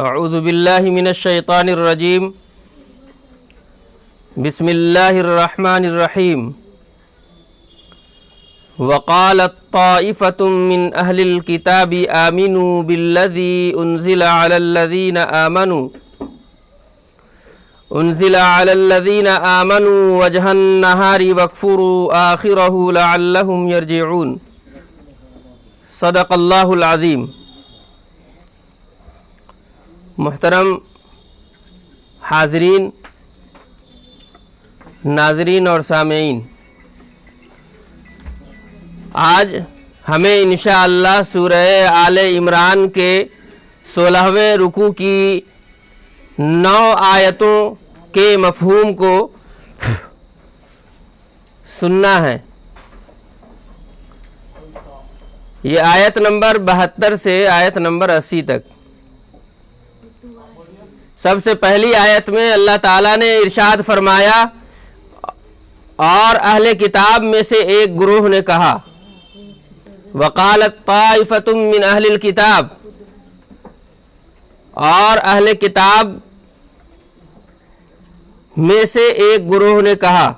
اعوذ باللہ من الشیطان الرجیم بسم اللہ الرحمن الرحیم وقالت طائفة من اہل الكتاب آمنوا بالذی انزل علی الذین آمنوا وجہ النہار واکفروا آخرہ لعلہم یرجعون۔ صدق اللہ العظیم۔ محترم حاضرین، ناظرین اور سامعین، آج ہمیں انشاءاللہ سورہ آل عمران کے 16ویں رکوع کی 9 آیتوں کے مفہوم کو سننا ہے۔ یہ آیت نمبر 72 سے آیت نمبر 80 تک۔ سب سے پہلی آیت میں اللہ تعالیٰ نے ارشاد فرمایا، اور اہل کتاب میں سے ایک گروہ نے کہا، وقالت طائفة من اہل الکتاب، اور اہل کتاب میں سے ایک گروہ نے کہا،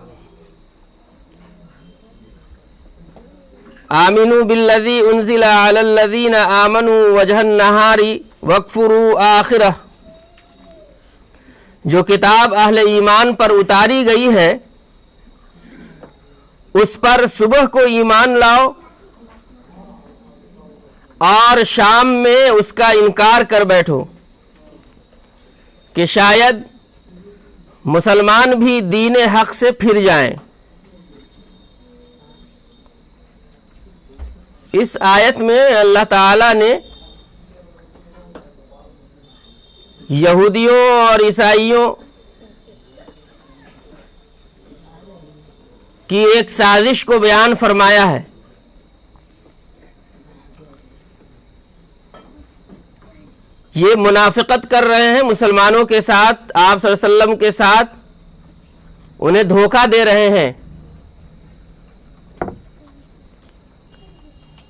آمنوا بالذی انزل علی الذین آمنوا وجہ النہار واکفروا آخرہ، جو کتاب اہل ایمان پر اتاری گئی ہے اس پر صبح کو ایمان لاؤ اور شام میں اس کا انکار کر بیٹھو کہ شاید مسلمان بھی دین حق سے پھر جائیں۔ اس آیت میں اللہ تعالیٰ نے یہودیوں اور عیسائیوں کی ایک سازش کو بیان فرمایا ہے۔ یہ منافقت کر رہے ہیں مسلمانوں کے ساتھ، آپ صلی اللہ علیہ وسلم کے ساتھ، انہیں دھوکہ دے رہے ہیں،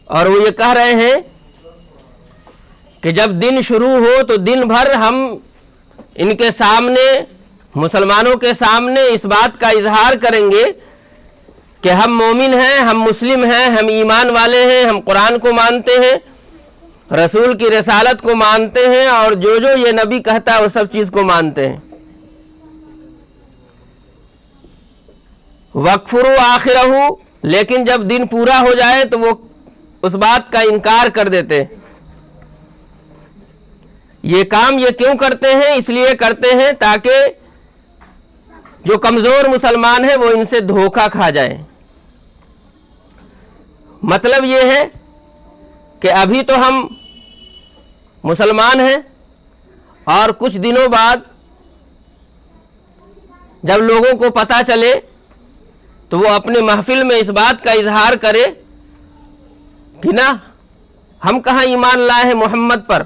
اور وہ یہ کہہ رہے ہیں کہ جب دن شروع ہو تو دن بھر ہم ان کے سامنے، مسلمانوں کے سامنے اس بات کا اظہار کریں گے کہ ہم مومن ہیں، ہم مسلم ہیں، ہم ایمان والے ہیں، ہم قرآن کو مانتے ہیں، رسول کی رسالت کو مانتے ہیں، اور جو یہ نبی کہتا ہے وہ سب چیز کو مانتے ہیں۔ وَاکْفُرُوا آخِرَہُ، لیکن جب دن پورا ہو جائے تو وہ اس بات کا انکار کر دیتے۔ یہ کام یہ کیوں کرتے ہیں؟ اس لیے کرتے ہیں تاکہ جو کمزور مسلمان ہیں وہ ان سے دھوکہ کھا جائے۔ مطلب یہ ہے کہ ابھی تو ہم مسلمان ہیں، اور کچھ دنوں بعد جب لوگوں کو پتہ چلے تو وہ اپنے محفل میں اس بات کا اظہار کرے کہ نہ، ہم کہاں ایمان لائے ہیں محمد پر،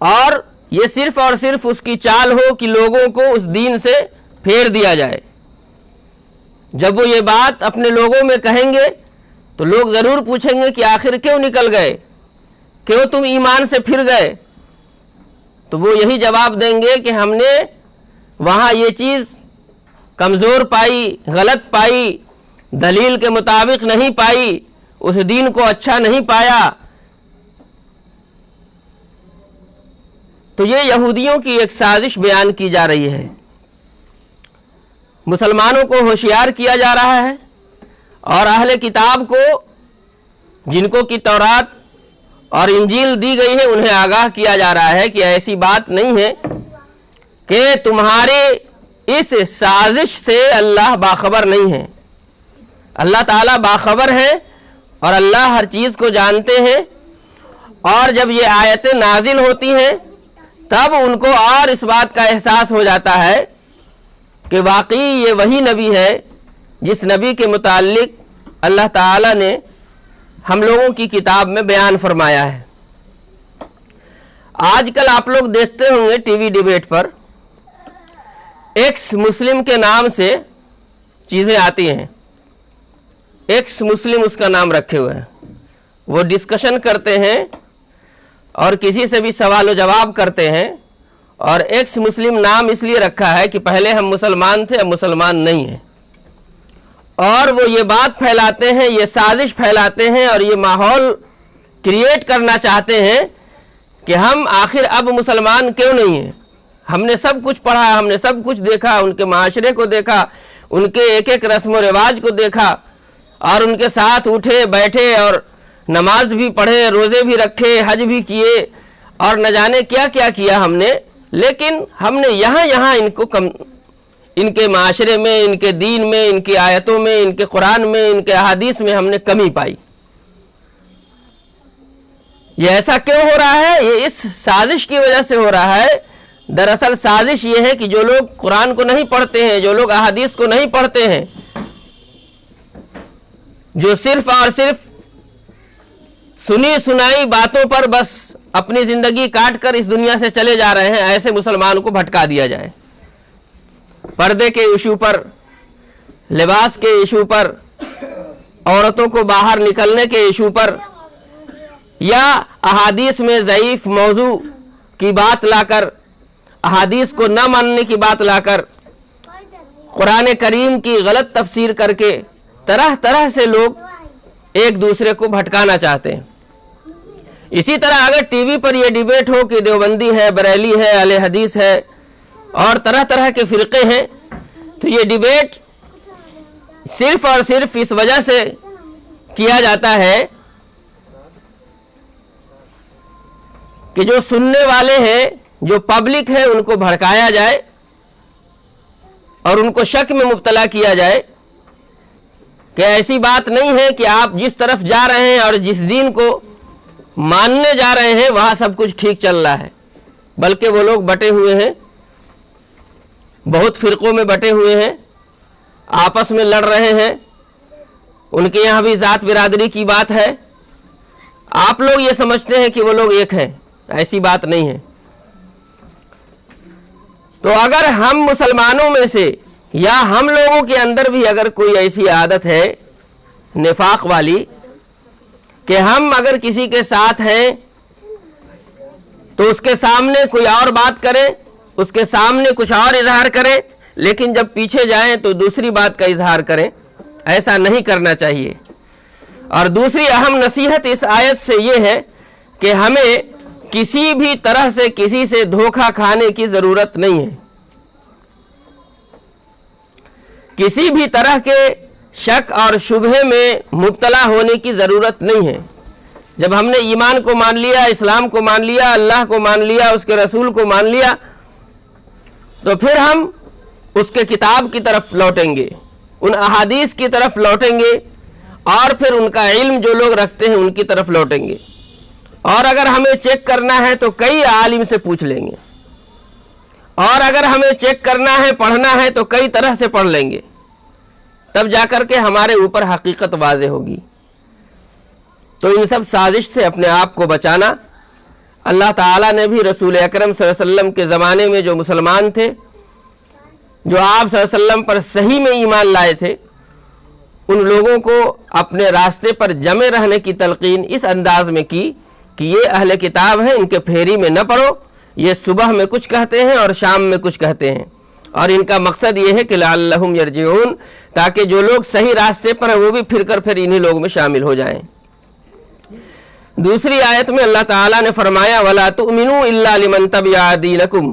اور یہ صرف اور صرف اس کی چال ہو کہ لوگوں کو اس دین سے پھیر دیا جائے۔ جب وہ یہ بات اپنے لوگوں میں کہیں گے تو لوگ ضرور پوچھیں گے کہ آخر کیوں نکل گئے، کیوں تم ایمان سے پھر گئے؟ تو وہ یہی جواب دیں گے کہ ہم نے وہاں یہ چیز کمزور پائی، غلط پائی، دلیل کے مطابق نہیں پائی، اس دین کو اچھا نہیں پایا۔ تو یہ یہودیوں کی ایک سازش بیان کی جا رہی ہے۔ مسلمانوں کو ہوشیار کیا جا رہا ہے، اور اہل کتاب کو، جن کو کی تورات اور انجیل دی گئی ہے، انہیں آگاہ کیا جا رہا ہے کہ ایسی بات نہیں ہے کہ تمہارے اس سازش سے اللہ باخبر نہیں ہے۔ اللہ تعالیٰ باخبر ہے، اور اللہ ہر چیز کو جانتے ہیں، اور جب یہ آیتیں نازل ہوتی ہیں تب ان کو اور اس بات کا احساس ہو جاتا ہے کہ واقعی یہ وہی نبی ہے جس نبی کے متعلق اللہ تعالیٰ نے ہم لوگوں کی کتاب میں بیان فرمایا ہے۔ آج کل آپ لوگ دیکھتے ہوں گے ٹی وی ڈیبیٹ پر ایکس مسلم کے نام سے چیزیں آتی ہیں، ایکس مسلم اس کا نام رکھے ہوئے ہیں۔ وہ ڈسکشن کرتے ہیں اور کسی سے بھی سوال و جواب کرتے ہیں اور ایکس مسلم نام اس لیے رکھا ہے کہ پہلے ہم مسلمان تھے اب مسلمان نہیں ہیں، اور وہ یہ بات پھیلاتے ہیں، یہ سازش پھیلاتے ہیں اور یہ ماحول کریٹ کرنا چاہتے ہیں کہ ہم آخر اب مسلمان کیوں نہیں ہیں۔ ہم نے سب کچھ پڑھا، ہم نے سب کچھ دیکھا، ان کے معاشرے کو دیکھا، ان کے ایک ایک رسم و رواج کو دیکھا اور ان کے ساتھ اٹھے بیٹھے اور نماز بھی پڑھے، روزے بھی رکھے، حج بھی کیے اور نہ جانے کیا کیا کیا ہم نے، لیکن ہم نے یہاں ان کو ان کے معاشرے میں، ان کے دین میں، ان کی آیتوں میں، ان کے قرآن میں، ان کے احادیث میں ہم نے کمی پائی۔ یہ ایسا کیوں ہو رہا ہے؟ یہ اس سازش کی وجہ سے ہو رہا ہے۔ دراصل سازش یہ ہے کہ جو لوگ قرآن کو نہیں پڑھتے ہیں، جو لوگ احادیث کو نہیں پڑھتے ہیں، جو صرف اور صرف سنی سنائی باتوں پر بس اپنی زندگی کاٹ کر اس دنیا سے چلے جا رہے ہیں، ایسے مسلمان کو بھٹکا دیا جائے۔ پردے کے ایشو پر، لباس کے ایشو پر، عورتوں کو باہر نکلنے کے ایشو پر، یا احادیث میں ضعیف موضوع کی بات لا کر، احادیث کو نہ ماننے کی بات لا کر، قرآن کریم کی غلط تفسیر کر کے طرح طرح سے لوگ ایک دوسرے کو بھٹکانا چاہتے ہیں۔ اسی طرح اگر ٹی وی پر یہ ڈیبیٹ ہو کہ دیوبندی ہے، بریلی ہے، اہل حدیث ہے اور طرح طرح کے فرقے ہیں، تو یہ ڈیبیٹ صرف اور صرف اس وجہ سے کیا جاتا ہے کہ جو سننے والے ہیں، جو پبلک ہے، ان کو بھڑکایا جائے اور ان کو شک میں مبتلا کیا جائے کہ ایسی بات نہیں ہے کہ آپ جس طرف جا رہے ہیں اور جس دین کو ماننے جا رہے ہیں وہاں سب کچھ ٹھیک چل رہا ہے، بلکہ وہ لوگ بٹے ہوئے ہیں، بہت فرقوں میں بٹے ہوئے ہیں، آپس میں لڑ رہے ہیں، ان کے یہاں بھی ذات برادری کی بات ہے۔ آپ لوگ یہ سمجھتے ہیں کہ وہ لوگ ایک ہیں، ایسی بات نہیں ہے۔ تو اگر ہم مسلمانوں میں سے یا ہم لوگوں کے اندر بھی اگر کوئی ایسی عادت ہے نفاق والی کہ ہم اگر کسی کے ساتھ ہیں تو اس کے سامنے کوئی اور بات کریں، اس کے سامنے کچھ اور اظہار کریں، لیکن جب پیچھے جائیں تو دوسری بات کا اظہار کریں، ایسا نہیں کرنا چاہیے۔ اور دوسری اہم نصیحت اس آیت سے یہ ہے کہ ہمیں کسی بھی طرح سے کسی سے دھوکہ کھانے کی ضرورت نہیں ہے، کسی بھی طرح کے شک اور شبہے میں مبتلا ہونے کی ضرورت نہیں ہے۔ جب ہم نے ایمان کو مان لیا، اسلام کو مان لیا، اللہ کو مان لیا، اس کے رسول کو مان لیا، تو پھر ہم اس کے کتاب کی طرف لوٹیں گے، ان احادیث کی طرف لوٹیں گے، اور پھر ان کا علم جو لوگ رکھتے ہیں ان کی طرف لوٹیں گے، اور اگر ہمیں چیک کرنا ہے تو کئی عالم سے پوچھ لیں گے، اور اگر ہمیں چیک کرنا ہے، پڑھنا ہے تو کئی طرح سے پڑھ لیں گے، تب جا کر کے ہمارے اوپر حقیقت واضح ہوگی۔ تو ان سب سازش سے اپنے آپ کو بچانا، اللہ تعالیٰ نے بھی رسول اکرم صلی اللہ علیہ وسلم کے زمانے میں جو مسلمان تھے، جو آپ صلی اللہ علیہ وسلم پر صحیح میں ایمان لائے تھے، ان لوگوں کو اپنے راستے پر جمے رہنے کی تلقین اس انداز میں کی کہ یہ اہل کتاب ہیں، ان کے پھیری میں نہ پڑو، یہ صبح میں کچھ کہتے ہیں اور شام میں کچھ کہتے ہیں، اور ان کا مقصد یہ ہے کہ لعلہم یرجعون، تاکہ جو لوگ صحیح راستے پر ہیں وہ بھی پھر انہی لوگوں میں شامل ہو جائیں۔ دوسری آیت میں اللہ تعالیٰ نے فرمایا وَلَا تُؤْمِنُوا إِلَّا لِمَنْ تَبِعَ دِينَكُمْ،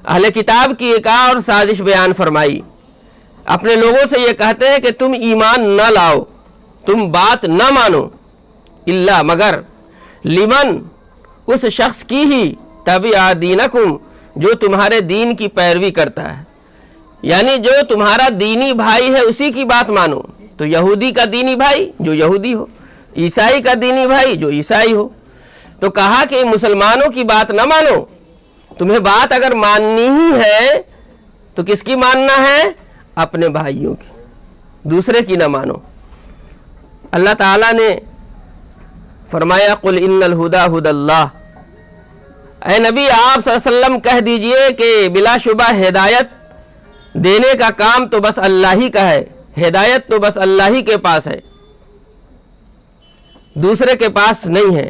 اہل کتاب کی ایک اور سازش بیان فرمائی، اپنے لوگوں سے یہ کہتے ہیں کہ تم ایمان نہ لاؤ، تم بات نہ مانو، الا مگر، لمن، اس شخص کی ہی، تبع دینکم، جو تمہارے دین کی پیروی کرتا ہے، یعنی جو تمہارا دینی بھائی ہے اسی کی بات مانو۔ تو یہودی کا دینی بھائی جو یہودی ہو، عیسائی کا دینی بھائی جو عیسائی ہو۔ تو کہا کہ مسلمانوں کی بات نہ مانو، تمہیں بات اگر ماننی ہی ہے تو کس کی ماننا ہے؟ اپنے بھائیوں کی، دوسرے کی نہ مانو۔ اللہ تعالیٰ نے فرمایا قل ان الہدی ھدی اللہ، اے نبی آپ صلی اللہ علیہ وسلم کہہ دیجئے کہ بلا شبہ ہدایت دینے کا کام تو بس اللہ ہی کا ہے، ہدایت تو بس اللہ ہی کے پاس ہے، دوسرے کے پاس نہیں ہے۔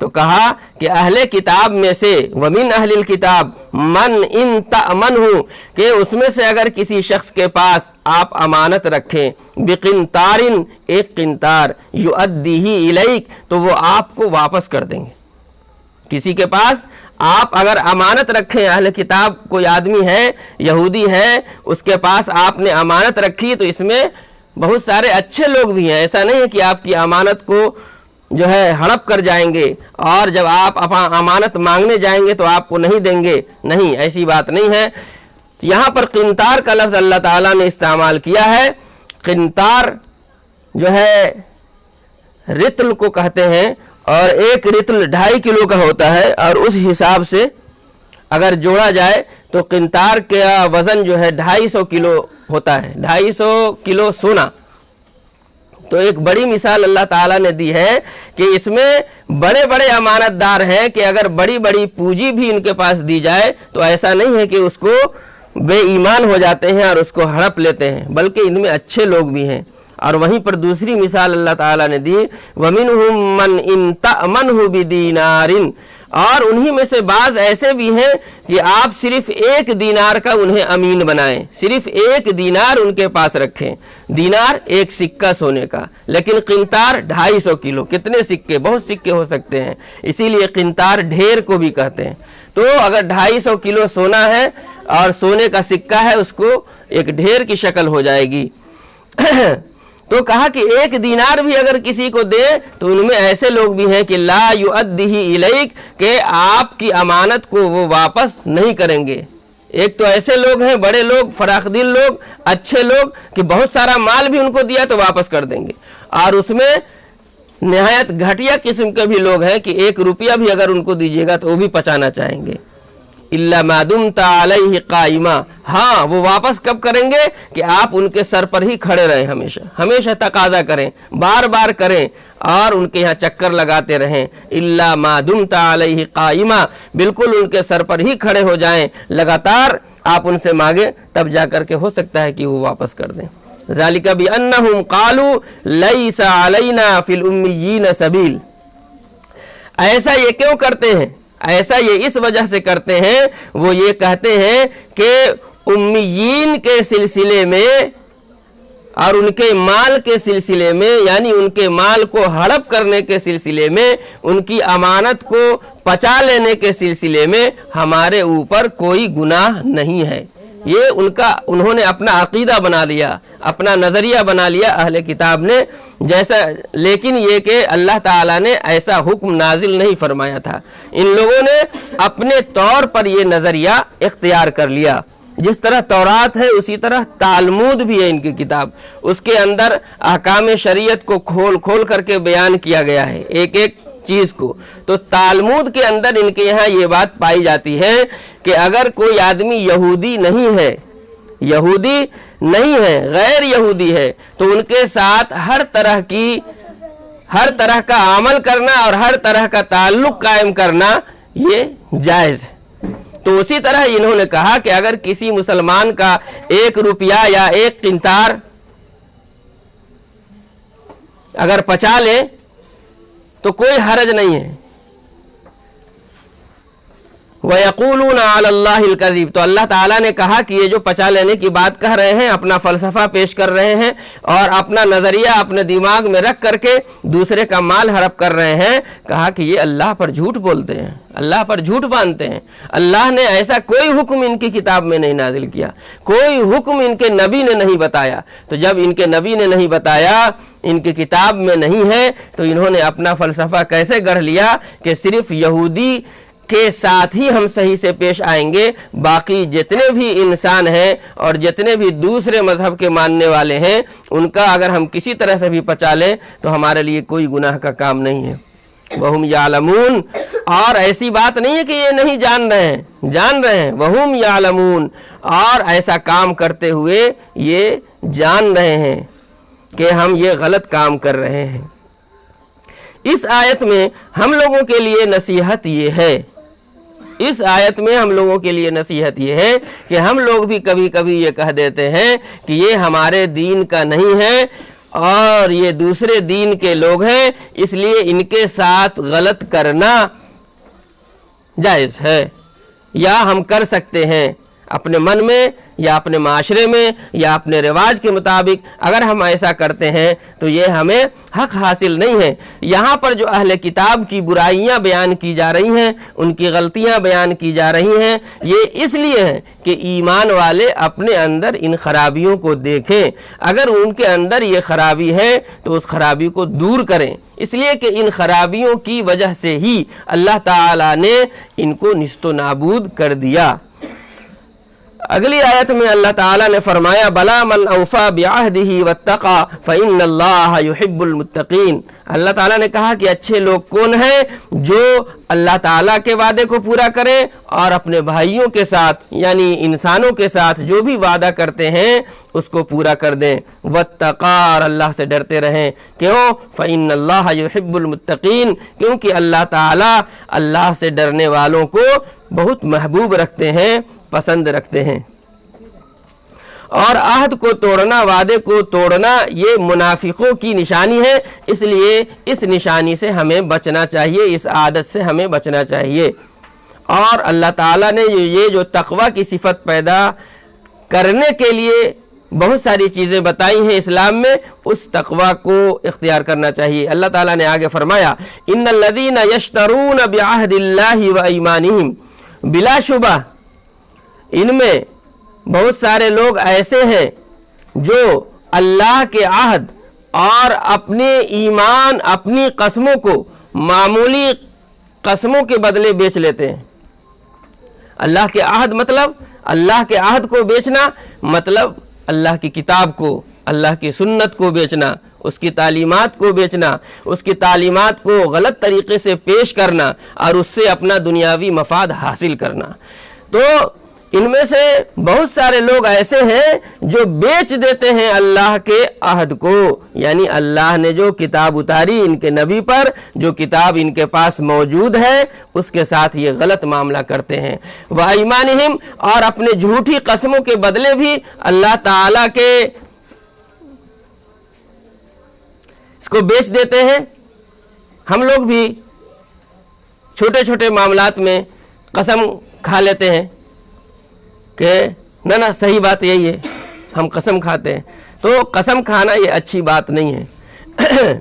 تو کہا کہ اہل کتاب میں سے ومن اہل الکتاب من ان تأمنہ کہ اس میں سے اگر کسی شخص کے پاس آپ امانت رکھیں بقنطار ایک قنطار یؤدیہ الیک تو وہ آپ کو واپس کر دیں گے. کسی کے پاس آپ اگر امانت رکھیں, اہل کتاب کوئی آدمی ہے یہودی ہے اس کے پاس آپ نے امانت رکھی, تو اس میں بہت سارے اچھے لوگ بھی ہیں. ایسا نہیں ہے کہ آپ کی امانت کو جو ہے ہڑپ کر جائیں گے اور جب آپ امانت مانگنے جائیں گے تو آپ کو نہیں دیں گے. نہیں, ایسی بات نہیں ہے. یہاں پر قنطار کا لفظ اللہ تعالیٰ نے استعمال کیا ہے. قنطار جو ہے رتل کو کہتے ہیں, اور ایک رتل 2.5 کلو کا ہوتا ہے, اور اس حساب سے اگر جوڑا جائے تو قنطار کا وزن جو ہے 250 کلو ہوتا ہے, 250 کلو سونا. تو ایک بڑی مثال اللہ تعالیٰ نے دی ہے کہ اس میں بڑے بڑے امانت دار ہیں کہ اگر بڑی بڑی پونجی بھی ان کے پاس دی جائے تو ایسا نہیں ہے کہ اس کو بے ایمان ہو جاتے ہیں اور اس کو ہڑپ لیتے ہیں, بلکہ ان میں اچھے لوگ بھی ہیں. اور وہیں پر دوسری مثال اللہ تعالیٰ نے دی وَمِنْهُمْ مَنْ إِنْ تَأْمَنْهُ بِدِينَارٍ, اور انہی میں سے بعض ایسے بھی ہیں کہ آپ صرف 1 دینار کا انہیں امین بنائیں, صرف 1 دینار ان کے پاس رکھیں. دینار ایک سکہ سونے کا, لیکن قنطار 250 کلو. کتنے سکے؟ بہت سکے ہو سکتے ہیں, اسی لیے قنطار ڈھیر کو بھی کہتے ہیں. تو اگر 250 کلو سونا ہے اور سونے کا سکہ ہے, اس کو ایک ڈھیر کی شکل ہو جائے گی. تو کہا کہ 1 دینار بھی اگر کسی کو دے تو ان میں ایسے لوگ بھی ہیں کہ لا یؤدیہ الیک کہ آپ کی امانت کو وہ واپس نہیں کریں گے. ایک تو ایسے لوگ ہیں, بڑے لوگ, فراخ دل لوگ, اچھے لوگ کہ بہت سارا مال بھی ان کو دیا تو واپس کر دیں گے, اور اس میں نہایت گھٹیا قسم کے بھی لوگ ہیں کہ 1 روپیہ بھی اگر ان کو دیجیے گا تو وہ بھی پچانا چاہیں گے. الا ما دمت علیہ قائما, ہاں وہ واپس کب کریں گے کہ آپ ان کے سر پر ہی کھڑے رہیں, ہمیشہ ہمیشہ تقاضا کریں, بار بار کریں اور ان کے یہاں چکر لگاتے رہیں. الا ما دمت علیہ قائما, بالکل ان کے سر پر ہی کھڑے ہو جائیں, لگاتار آپ ان سے مانگیں, تب جا کر کے ہو سکتا ہے کہ وہ واپس کر دیں. ذالک بانہم قالوا لیس علینا فی الامیین سبیل, ایسا یہ کیوں کرتے ہیں؟ ایسا یہ اس وجہ سے کرتے ہیں, وہ یہ کہتے ہیں کہ امیین کے سلسلے میں اور ان کے مال کے سلسلے میں, یعنی ان کے مال کو ہڑپ کرنے کے سلسلے میں, ان کی امانت کو پچا لینے کے سلسلے میں ہمارے اوپر کوئی گناہ نہیں ہے. یہ انہوں نے اپنا عقیدہ بنا لیا, اپنا نظریہ بنا لیا اہل کتاب نے جیسا, لیکن یہ کہ اللہ تعالیٰ نے ایسا حکم نازل نہیں فرمایا تھا. ان لوگوں نے اپنے طور پر یہ نظریہ اختیار کر لیا. جس طرح تورات ہے اسی طرح تالمود بھی ہے ان کی کتاب, اس کے اندر احکام شریعت کو کھول کھول کر کے بیان کیا گیا ہے ایک ایک چیز کو. تو تالمود کے اندر ان کے یہاں یہ بات پائی جاتی ہے کہ اگر کوئی آدمی یہودی نہیں ہے, یہودی نہیں ہے, غیر یہودی ہے, تو ان کے ساتھ ہر طرح کا عمل کرنا اور ہر طرح کا تعلق قائم کرنا یہ جائز ہے. تو اسی طرح انہوں نے کہا کہ اگر کسی مسلمان کا 1 روپیہ یا 1 قنطار اگر پچا لے تو کوئی حرج نہیں ہے. وَيَقُولُونَ عَلَى اللَّهِ الْكَذِيبَ, تو اللہ تعالیٰ نے کہا کہ یہ جو پچا لینے کی بات کہہ رہے ہیں, اپنا فلسفہ پیش کر رہے ہیں اور اپنا نظریہ اپنے دماغ میں رکھ کر کے دوسرے کا مال ہڑپ کر رہے ہیں, کہا کہ یہ اللہ پر جھوٹ بولتے ہیں, اللہ پر جھوٹ باندھتے ہیں. اللہ نے ایسا کوئی حکم ان کی کتاب میں نہیں نازل کیا, کوئی حکم ان کے نبی نے نہیں بتایا. تو جب ان کے نبی نے نہیں بتایا, ان کی کتاب میں نہیں ہے, تو انہوں نے اپنا فلسفہ کیسے گڑھ لیا کہ صرف یہودی کے ساتھ ہی ہم صحیح سے پیش آئیں گے, باقی جتنے بھی انسان ہیں اور جتنے بھی دوسرے مذہب کے ماننے والے ہیں ان کا اگر ہم کسی طرح سے بھی پچا لیں تو ہمارے لیے کوئی گناہ کا کام نہیں ہے. وَهُمْ يَعْلَمُونَ, اور ایسی بات نہیں ہے کہ یہ نہیں جان رہے ہیں, جان رہے ہیں. وَهُمْ يَعْلَمُونَ, اور ایسا کام کرتے ہوئے یہ جان رہے ہیں کہ ہم یہ غلط کام کر رہے ہیں. اس آیت میں ہم لوگوں کے لیے نصیحت یہ ہے, اس آیت میں ہم لوگوں کے لیے نصیحت یہ ہے کہ ہم لوگ بھی کبھی کبھی یہ کہہ دیتے ہیں کہ یہ ہمارے دین کا نہیں ہے, اور یہ دوسرے دین کے لوگ ہیں، اس لیے ان کے ساتھ غلط کرنا جائز ہے، یا ہم کر سکتے ہیں اپنے من میں یا اپنے معاشرے میں یا اپنے رواج کے مطابق۔ اگر ہم ایسا کرتے ہیں تو یہ ہمیں حق حاصل نہیں ہے۔ یہاں پر جو اہل کتاب کی برائیاں بیان کی جا رہی ہیں، ان کی غلطیاں بیان کی جا رہی ہیں، یہ اس لیے ہے کہ ایمان والے اپنے اندر ان خرابیوں کو دیکھیں۔ اگر ان کے اندر یہ خرابی ہے تو اس خرابی کو دور کریں، اس لیے کہ ان خرابیوں کی وجہ سے ہی اللہ تعالیٰ نے ان کو نیست و نابود کر دیا۔ اگلی آیت میں اللہ تعالیٰ نے فرمایا بلا من اوفا بعہدہ واتقى فإن اللہ يحب المتقین۔ اللہ تعالیٰ نے کہا کہ اچھے لوگ کون ہیں؟ جو اللہ تعالیٰ کے وعدے کو پورا کریں اور اپنے بھائیوں کے ساتھ یعنی انسانوں کے ساتھ جو بھی وعدہ کرتے ہیں اس کو پورا کر دیں۔ واتقى، اور اللہ سے ڈرتے رہیں۔ کیوں؟ فإن اللہ يحب المتقین، کیونکہ اللہ تعالیٰ اللہ سے ڈرنے والوں کو بہت محبوب رکھتے ہیں، پسند رکھتے ہیں۔ اور عہد کو توڑنا، وعدے کو توڑنا، یہ منافقوں کی نشانی ہے، اس لیے اس نشانی سے ہمیں بچنا چاہیے، اس عادت سے ہمیں بچنا چاہیے۔ اور اللہ تعالیٰ نے یہ جو تقوی کی صفت پیدا کرنے کے لیے بہت ساری چیزیں بتائی ہیں اسلام میں، اس تقوی کو اختیار کرنا چاہیے۔ اللہ تعالیٰ نے آگے فرمایا ان الذین یشترون بعہد اللہ وایمانہم، بلا شبہ ان میں بہت سارے لوگ ایسے ہیں جو اللہ کے عہد اور اپنے ایمان، اپنی قسموں کو معمولی قسموں کے بدلے بیچ لیتے ہیں۔ اللہ کے عہد مطلب اللہ کے عہد کو بیچنا، مطلب اللہ کی کتاب کو، اللہ کی سنت کو بیچنا، اس کی تعلیمات کو بیچنا، اس کی تعلیمات کو غلط طریقے سے پیش کرنا اور اس سے اپنا دنیاوی مفاد حاصل کرنا۔ تو ان میں سے بہت سارے لوگ ایسے ہیں جو بیچ دیتے ہیں اللہ کے عہد کو، یعنی اللہ نے جو کتاب اتاری ان کے نبی پر، جو کتاب ان کے پاس موجود ہے، اس کے ساتھ یہ غلط معاملہ کرتے ہیں۔ وَأَيْمَانِهِمْ، اور اپنے جھوٹی قسموں کے بدلے بھی اللہ تعالیٰ کے اس کو بیچ دیتے ہیں۔ ہم لوگ بھی چھوٹے چھوٹے معاملات میں قسم کھا لیتے ہیں کہ نہ صحیح بات یہی ہے، ہم قسم کھاتے ہیں۔ تو قسم کھانا یہ اچھی بات نہیں ہے۔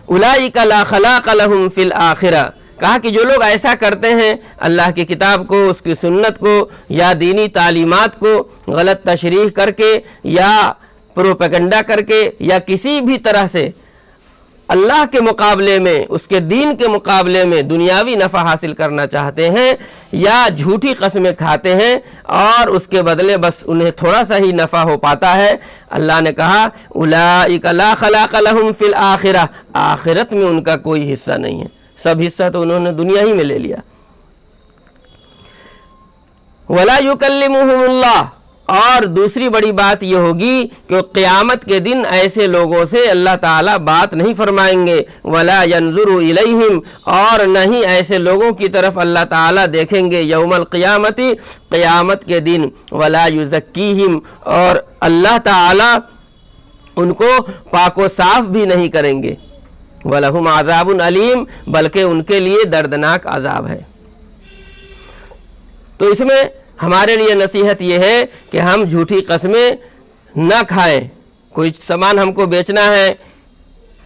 اولئک لا خلاق لهم فی الآخرہ، کہا کہ جو لوگ ایسا کرتے ہیں، اللہ کی کتاب کو، اس کی سنت کو یا دینی تعلیمات کو غلط تشریح کر کے یا پروپیگنڈا کر کے یا کسی بھی طرح سے اللہ کے مقابلے میں، اس کے دین کے مقابلے میں دنیاوی نفع حاصل کرنا چاہتے ہیں یا جھوٹی قسمیں کھاتے ہیں اور اس کے بدلے بس انہیں تھوڑا سا ہی نفع ہو پاتا ہے، اللہ نے کہا اولئک لا خلاق لهم فی الآخرہ، آخرت میں ان کا کوئی حصہ نہیں ہے، سب حصہ تو انہوں نے دنیا ہی میں لے لیا۔ ولا یکلمہم اللہ، اور دوسری بڑی بات یہ ہوگی کہ قیامت کے دن ایسے لوگوں سے اللہ تعالیٰ بات نہیں فرمائیں گے۔ ولا ینظر الیہم، اور نہ ہی ایسے لوگوں کی طرف اللہ تعالیٰ دیکھیں گے یوم القیامت، قیامت کے دن۔ ولا یزکیہم، اور اللہ تعالیٰ ان کو پاک و صاف بھی نہیں کریں گے۔ وَلَهُمْ عَذَابٌ علیم، بلکہ ان کے لیے دردناک عذاب ہے۔ تو اس میں ہمارے لیے نصیحت یہ ہے کہ ہم جھوٹی قسمیں نہ کھائیں۔ کوئی سامان ہم کو بیچنا ہے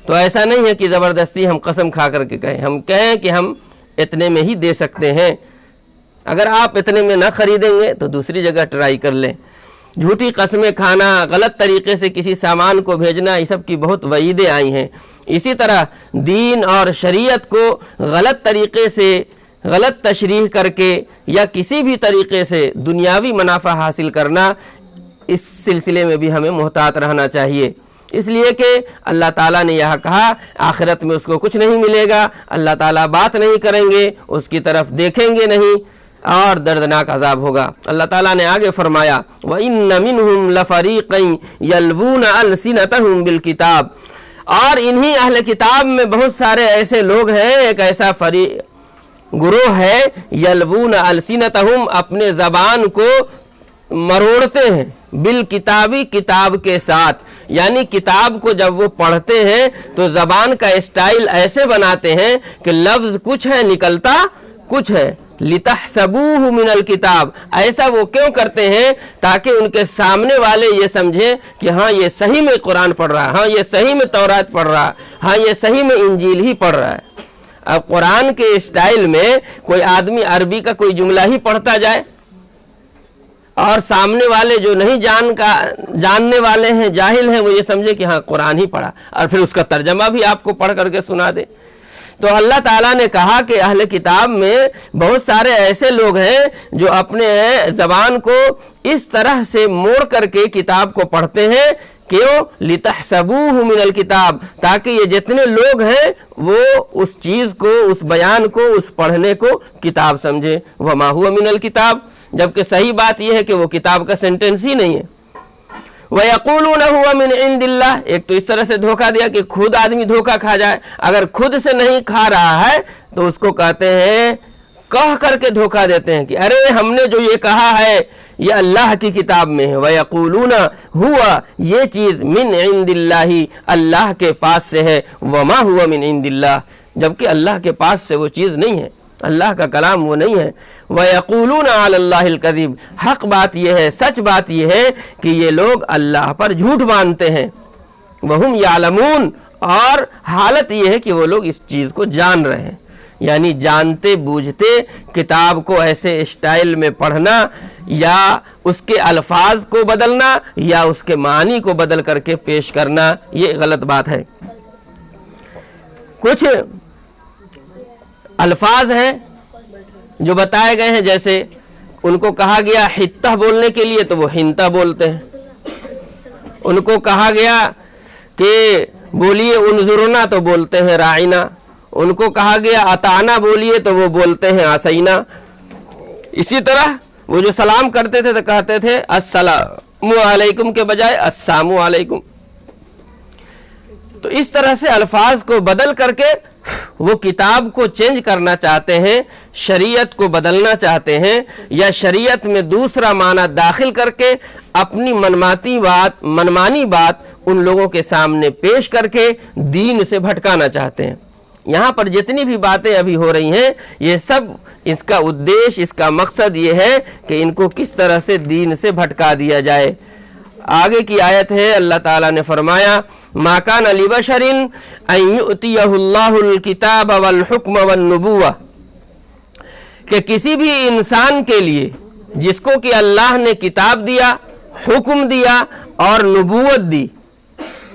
تو ایسا نہیں ہے کہ زبردستی ہم قسم کھا کر کے کہیں، ہم کہیں کہ ہم اتنے میں ہی دے سکتے ہیں، اگر آپ اتنے میں نہ خریدیں گے تو دوسری جگہ ٹرائی کر لیں۔ جھوٹی قسمیں کھانا، غلط طریقے سے کسی سامان کو بھیجنا، یہ سب کی بہت وعیدیں آئی ہیں۔ اسی طرح دین اور شریعت کو غلط طریقے سے، غلط تشریح کر کے یا کسی بھی طریقے سے دنیاوی منافع حاصل کرنا، اس سلسلے میں بھی ہمیں محتاط رہنا چاہیے۔ اس لیے کہ اللہ تعالیٰ نے یہاں کہا آخرت میں اس کو کچھ نہیں ملے گا، اللہ تعالیٰ بات نہیں کریں گے، اس کی طرف دیکھیں گے نہیں، اور دردناک عذاب ہوگا۔ اللہ تعالیٰ نے آگے فرمایا وَإِنَّ مِنْهُمْ لَفَرِيقًا يَلْوُونَ أَلْسِنَتَهُمْ بِالْكِتَابِ، اور انہی اہل کتاب میں بہت سارے ایسے لوگ ہیں، ایک ایسا گروہ ہے یلوون السنتہم، اپنے زبان کو مروڑتے ہیں، بالکتابی، کتاب کے ساتھ، یعنی کتاب کو جب وہ پڑھتے ہیں تو زبان کا اسٹائل ایسے بناتے ہیں کہ لفظ کچھ ہے نکلتا کچھ ہے. لِتَحْسَبُوهُ مِنَ الْكِتاب، ایسا وہ کیوں کرتے ہیں؟ تاکہ ان کے سامنے والے یہ سمجھیں کہ ہاں یہ صحیح میں قرآن پڑھ رہا ہے، ہاں یہ صحیح میں تورات پڑھ رہا ہے، ہاں یہ صحیح میں انجیل ہی پڑھ رہا ہے. اب قرآن کے اسٹائل میں کوئی آدمی عربی کا کوئی جملہ ہی پڑھتا جائے اور سامنے والے جو نہیں جاننے والے ہیں، جاہل ہیں، وہ یہ سمجھے کہ ہاں قرآن ہی پڑھا، اور پھر اس کا ترجمہ بھی آپ کو پڑھ کر کے سنا دے. تو اللہ تعالیٰ نے کہا کہ اہل کتاب میں بہت سارے ایسے لوگ ہیں جو اپنے زبان کو اس طرح سے موڑ کر کے کتاب کو پڑھتے ہیں. کیوں؟ لِتَحْسَبُوهُ مِنَ الْكِتاب، تاکہ یہ جتنے لوگ ہیں وہ اس چیز کو، اس بیان کو، اس پڑھنے کو کتاب سمجھیں. وَمَا هُوَ مِنَ الْكِتاب، جبکہ صحیح بات یہ ہے کہ وہ کتاب کا سینٹنس ہی نہیں ہے. وَيَقُولُونَ هُوَ مِنْ عِنْدِ اللَّهِ، ایک تو اس طرح سے دھوکہ دیا کہ خود آدمی دھوکہ کھا جائے. اگر خود سے نہیں کھا رہا ہے تو اس کو کہتے ہیں، کہہ کر کے دھوکہ دیتے ہیں کہ ارے ہم نے جو یہ کہا ہے یہ اللہ کی کتاب میں ہے. وَيَقُولُونَ هُوَ، یہ چیز مِنْ عِنْدِ اللَّهِ، اللہ کے پاس سے ہے. وَمَا هُوَ مِنْ عِنْدِ اللَّهِ، جبکہ اللہ کے پاس سے وہ چیز نہیں ہے، اللہ کا کلام وہ نہیں ہے. وَيَقُولُونَ عَلَى اللَّهِ الْكَذِبَ، حق بات یہ ہے، سچ بات یہ ہے کہ یہ لوگ اللہ پر جھوٹ باندھتے ہیں. وَهُمْ يَعْلَمُونَ، اور حالت یہ ہے کہ وہ لوگ اس چیز کو جان رہے ہیں. یعنی جانتے بوجھتے کتاب کو ایسے اسٹائل میں پڑھنا، یا اس کے الفاظ کو بدلنا، یا اس کے معنی کو بدل کر کے پیش کرنا، یہ غلط بات ہے. کچھ الفاظ ہیں جو بتائے گئے ہیں، جیسے ان کو کہا گیا حتہ بولنے کے لیے تو وہ ہنتا بولتے ہیں. ان کو کہا گیا کہ بولیے انظرنا تو بولتے ہیں رائنا. ان کو کہا گیا اتانا بولیے تو وہ بولتے ہیں آسینا. اسی طرح وہ جو سلام کرتے تھے تو کہتے تھے السلام علیکم کے بجائے السلام علیکم. تو اس طرح سے الفاظ کو بدل کر کے وہ کتاب کو چینج کرنا چاہتے ہیں، شریعت کو بدلنا چاہتے ہیں، یا شریعت میں دوسرا معنی داخل کر کے اپنی منمانی بات ان لوگوں کے سامنے پیش کر کے دین سے بھٹکانا چاہتے ہیں. یہاں پر جتنی بھی باتیں ابھی ہو رہی ہیں یہ سب اس کا ادیش، اس کا مقصد یہ ہے کہ ان کو کس طرح سے دین سے بھٹکا دیا جائے. آگے کی آیت ہے، اللہ تعالیٰ نے فرمایا ما کان لبشر ان یؤتیہ اللہ الکتاب والحکم والنبوہ، کہ کسی بھی انسان کے لیے جس کو کہ اللہ نے کتاب دیا، حکم دیا اور نبوت دی،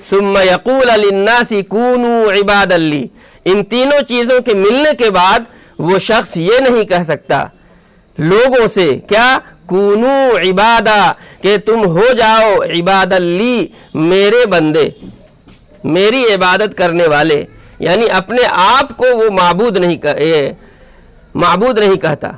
ثم یقول للناس کونوا عبادا لی، ان تینوں چیزوں کے ملنے کے بعد وہ شخص یہ نہیں کہہ سکتا لوگوں سے کیا، کونو عبادہ، کہ تم ہو جاؤ عبادہ لی، میرے بندے، میری عبادت کرنے والے. یعنی اپنے آپ کو وہ معبود نہیں کہتا.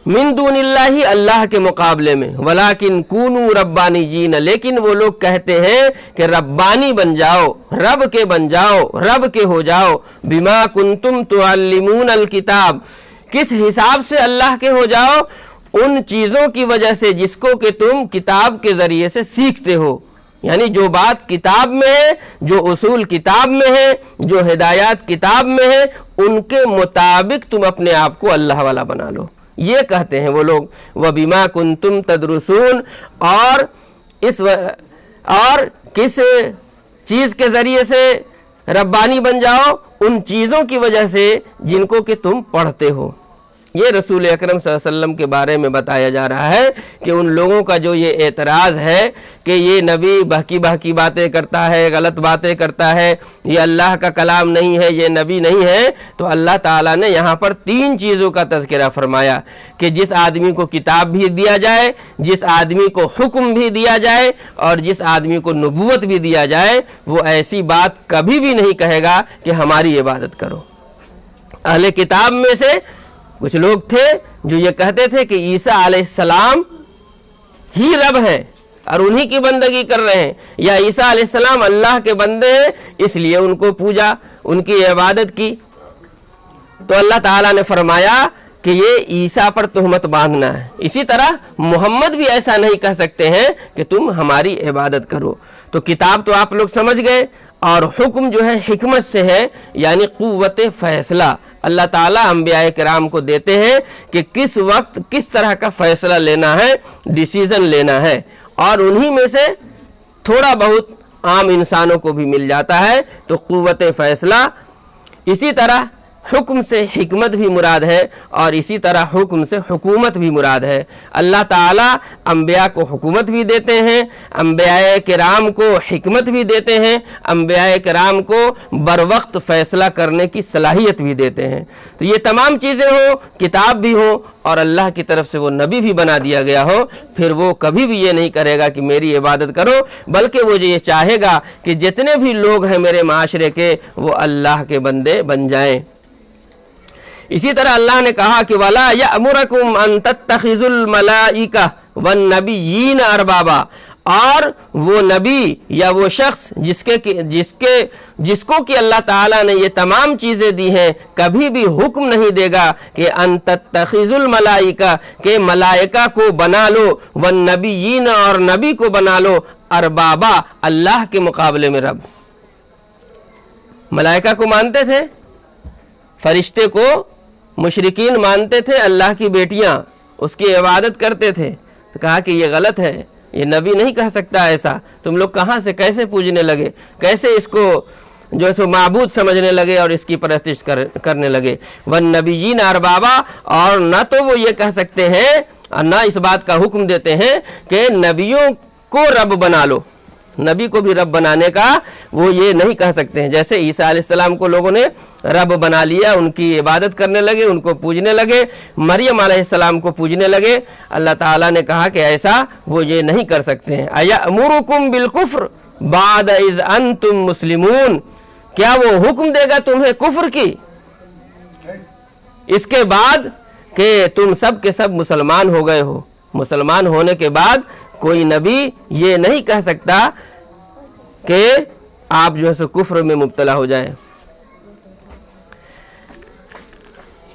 من دون اللہ، اللہ کے مقابلے میں. ولیکن کونو ربانیین، لیکن وہ لوگ کہتے ہیں کہ ربانی بن جاؤ، رب کے بن جاؤ، رب کے ہو جاؤ. بما کنتم تعلمون الکتاب، کس حساب سے اللہ کے ہو جاؤ؟ ان چیزوں کی وجہ سے جس کو کہ تم کتاب کے ذریعے سے سیکھتے ہو. یعنی جو بات کتاب میں ہے، جو اصول کتاب میں ہے، جو ہدایات کتاب میں ہے، ان کے مطابق تم اپنے آپ کو اللہ والا بنا لو. یہ کہتے ہیں وہ لوگ. وَبِمَا كُنْتُمْ تَدْرُسُونَ، اور کس چیز کے ذریعے سے ربانی بن جاؤ؟ ان چیزوں کی وجہ سے جن کو کہ تم پڑھتے ہو. یہ رسول اکرم صلی اللہ علیہ وسلم کے بارے میں بتایا جا رہا ہے کہ ان لوگوں کا جو یہ اعتراض ہے کہ یہ نبی بہکی باتیں کرتا ہے، غلط باتیں کرتا ہے، یہ اللہ کا کلام نہیں ہے، یہ نبی نہیں ہے، تو اللہ تعالیٰ نے یہاں پر 3 چیزوں کا تذکرہ فرمایا کہ جس آدمی کو کتاب بھی دیا جائے، جس آدمی کو حکم بھی دیا جائے، اور جس آدمی کو نبوت بھی دیا جائے، وہ ایسی بات کبھی بھی نہیں کہے گا کہ ہماری عبادت کرو. اہل کتاب میں سے کچھ لوگ تھے جو یہ کہتے تھے کہ عیسیٰ علیہ السلام ہی رب ہے اور انہی کی بندگی کر رہے ہیں، یا عیسیٰ علیہ السلام اللہ کے بندے ہیں اس لیے ان کو پوجا، ان کی عبادت کی. تو اللہ تعالیٰ نے فرمایا کہ یہ عیسیٰ پر تہمت باندھنا ہے. اسی طرح محمد بھی ایسا نہیں کہہ سکتے ہیں کہ تم ہماری عبادت کرو. تو کتاب تو آپ لوگ سمجھ گئے، اور حکم جو ہے حکمت سے ہے، یعنی قوت فیصلہ اللہ تعالیٰ انبیاء کرام کو دیتے ہیں کہ کس وقت کس طرح کا فیصلہ لینا ہے، ڈیسیزن لینا ہے، اور انہی میں سے تھوڑا بہت عام انسانوں کو بھی مل جاتا ہے۔ تو قوت فیصلہ، اسی طرح حکم سے حکمت بھی مراد ہے، اور اسی طرح حکم سے حکومت بھی مراد ہے۔ اللہ تعالیٰ انبیاء کو حکومت بھی دیتے ہیں، انبیاء کرام کو حکمت بھی دیتے ہیں، انبیاء کرام کو بر وقت فیصلہ کرنے کی صلاحیت بھی دیتے ہیں۔ تو یہ تمام چیزیں ہوں، کتاب بھی ہو اور اللہ کی طرف سے وہ نبی بھی بنا دیا گیا ہو، پھر وہ کبھی بھی یہ نہیں کرے گا کہ میری عبادت کرو، بلکہ وہ یہ چاہے گا کہ جتنے بھی لوگ ہیں میرے معاشرے کے، وہ اللہ کے بندے بن جائیں۔ اسی طرح اللہ نے کہا کہ وَلَا يَأْمُرَكُمْ أَن تَتَّخِذُوا الْمَلَائِكَةَ وَالنَّبِيِّينَ أَرْبَابًا، اور وہ نبی یا وہ شخص جس کو کہ اللہ تعالیٰ نے یہ تمام چیزیں دی ہیں، کبھی بھی حکم نہیں دے گا کہ ان تتخذوا الملائکہ، کہ ملائکہ کو بنا لو، والنبیین، اور نبی کو بنا لو، اربابا، اللہ کے مقابلے میں رب۔ ملائکہ کو مانتے تھے، فرشتے کو مشرکین مانتے تھے، اللہ کی بیٹیاں، اس کی عبادت کرتے تھے۔ تو کہا کہ یہ غلط ہے، یہ نبی نہیں کہہ سکتا ایسا، تم لوگ کہاں سے کیسے پوجنے لگے، کیسے اس کو جو ہے سو معبود سمجھنے لگے اور اس کی پرستش کرنے لگے۔ والنبیین اربابا، اور نہ تو وہ یہ کہہ سکتے ہیں اور نہ اس بات کا حکم دیتے ہیں کہ نبیوں کو رب بنا لو، نبی کو بھی رب بنانے کا وہ یہ نہیں کہہ سکتے ہیں۔ جیسے عیسیٰ علیہ السلام کو لوگوں نے رب بنا لیا، ان کی عبادت کرنے لگے، ان کو پوجنے لگے، مریم علیہ السلام کو پوجنے لگے۔ اللہ تعالیٰ نے کہا کہ ایسا وہ یہ نہیں کر سکتے ہیں۔ اَیَأْمُرُکُم بِالْکُفْرِ بَعْدَ اِذْ أَنْتُم مُسْلِمُونَ، کیا وہ حکم دے گا تمہیں کفر کی اس کے بعد کہ تم سب کے سب مسلمان ہو گئے ہو؟ مسلمان ہونے کے بعد کوئی نبی یہ نہیں کہہ سکتا کہ آپ جو ہے سو کفر میں مبتلا ہو جائیں۔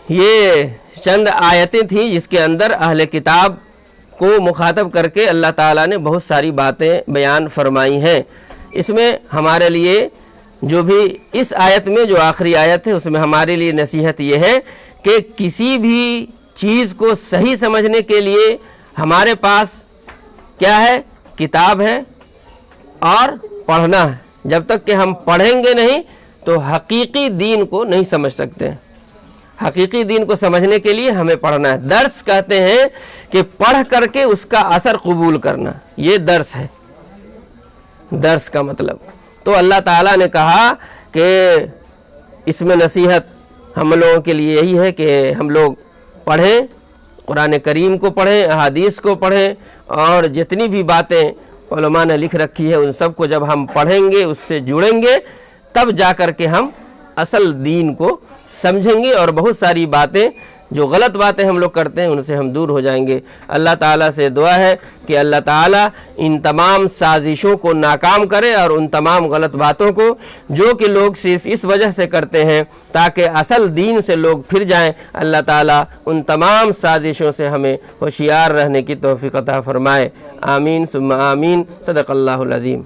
یہ چند آیتیں تھیں جس کے اندر اہل کتاب کو مخاطب کر کے اللہ تعالیٰ نے بہت ساری باتیں بیان فرمائی ہیں۔ اس میں ہمارے لیے جو بھی اس آیت میں جو آخری آیت ہے اس میں ہمارے لیے نصیحت یہ ہے کہ کسی بھی چیز کو صحیح سمجھنے کے لیے ہمارے پاس کیا ہے؟ کتاب ہے اور پڑھنا ہے۔ جب تک کہ ہم پڑھیں گے نہیں تو حقیقی دین کو نہیں سمجھ سکتے۔ حقیقی دین کو سمجھنے کے لیے ہمیں پڑھنا ہے۔ درس کہتے ہیں کہ پڑھ کر کے اس کا اثر قبول کرنا، یہ درس ہے، درس کا مطلب۔ تو اللہ تعالیٰ نے کہا کہ اس میں نصیحت ہم لوگوں کے لیے یہی ہے کہ ہم لوگ پڑھیں، قرآن کریم کو پڑھیں، احادیث کو پڑھیں، اور جتنی بھی باتیں علماء نے لکھ رکھی ہے ان سب کو جب ہم پڑھیں گے، اس سے جڑیں گے، تب جا کر کے ہم اصل دین کو سمجھیں گے، اور بہت ساری باتیں جو غلط باتیں ہم لوگ کرتے ہیں ان سے ہم دور ہو جائیں گے۔ اللہ تعالیٰ سے دعا ہے کہ اللہ تعالیٰ ان تمام سازشوں کو ناکام کرے، اور ان تمام غلط باتوں کو جو کہ لوگ صرف اس وجہ سے کرتے ہیں تاکہ اصل دین سے لوگ پھر جائیں، اللہ تعالیٰ ان تمام سازشوں سے ہمیں ہوشیار رہنے کی توفیق عطا فرمائے۔ آمین ثم آمین۔ صدق اللہ العظیم۔